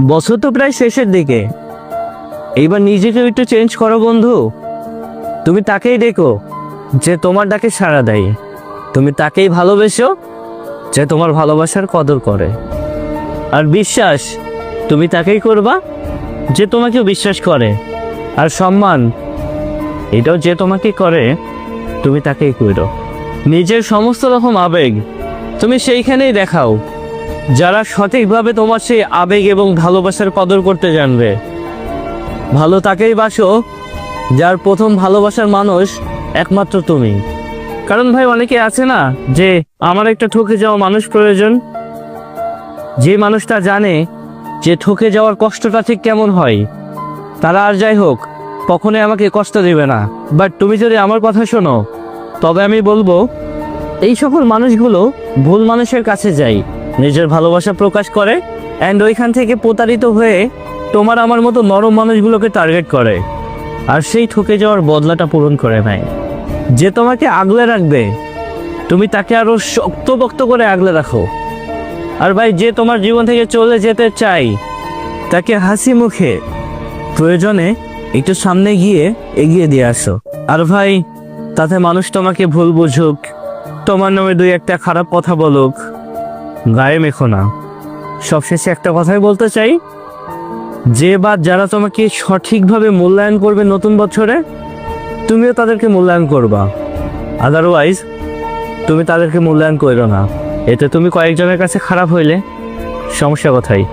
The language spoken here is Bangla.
বছর তো প্রায় শেষের দিকে, এইবার নিজেকে একটু চেঞ্জ করো বন্ধু। তুমি তাকেই দেখো যে তোমার ডাকে সাড়া দেয়, তুমি তাকেই ভালোবেসো যে তোমার ভালোবাসার কদর করে, আর বিশ্বাস তুমি তাকেই করবা যে তোমাকে বিশ্বাস করে, আর সম্মান এটাও যে তোমাকে করে তুমি তাকেই করো। নিজের সমস্ত রকম আবেগ তুমি সেইখানেই দেখাও যারা সঠিকভাবে তোমার সেই আবেগ এবং ভালোবাসার কদর করতে জানবে। ভালো তাকেই বাসো যার প্রথম ভালোবাসার মানুষ একমাত্র তুমি। কারণ ভাই অনেকে আছে না যে আমার একটা ঠকে যাওয়া মানুষ প্রয়োজন, যে মানুষটা জানে যে ঠকে যাওয়ার কষ্টটা ঠিক কেমন হয়, তারা আর যাই হোক কখনোই আমাকে কষ্ট দেবে না। বাট তুমি যদি আমার কথা শোনো তবে আমি বলবো এই সকল মানুষগুলো ভুল মানুষের কাছে যায়, নিজের ভালোবাসা প্রকাশ করে অ্যান্ড ওইখান থেকে প্রতারিত হয়ে তোমার আমার মতো নরম মানুষগুলোকে টার্গেট করে, আর সেই ঠকে যাওয়ার বদলাটা পূরণ করে নেয়। যে তোমাকে আগলে রাখবে তুমি তাকে আরো শক্তপোক্ত করে আগলে রাখো। আর ভাই যে তোমার জীবন থেকে চলে যেতে চাই তাকে হাসি মুখে প্রয়োজনে একটু সামনে গিয়ে এগিয়ে দিয়ে আসো। আর ভাই তাতে মানুষ তোমাকে ভুল বুঝুক, তোমার নামে দুই একটা খারাপ কথা বলুক, গায়ে মেখো না। সবশেষে একটা কথাই বলতে চাই, যে বা যারা তোমাকে সঠিকভাবে মূল্যায়ন করবে নতুন বছরে, তুমিও তাদেরকে মূল্যায়ন করবা। আদারওয়াইজ তুমি তাদেরকে মূল্যায়ন করো না, এতে তুমি কয়েকজনের কাছে খারাপ হইলে সমস্যা কোথায়?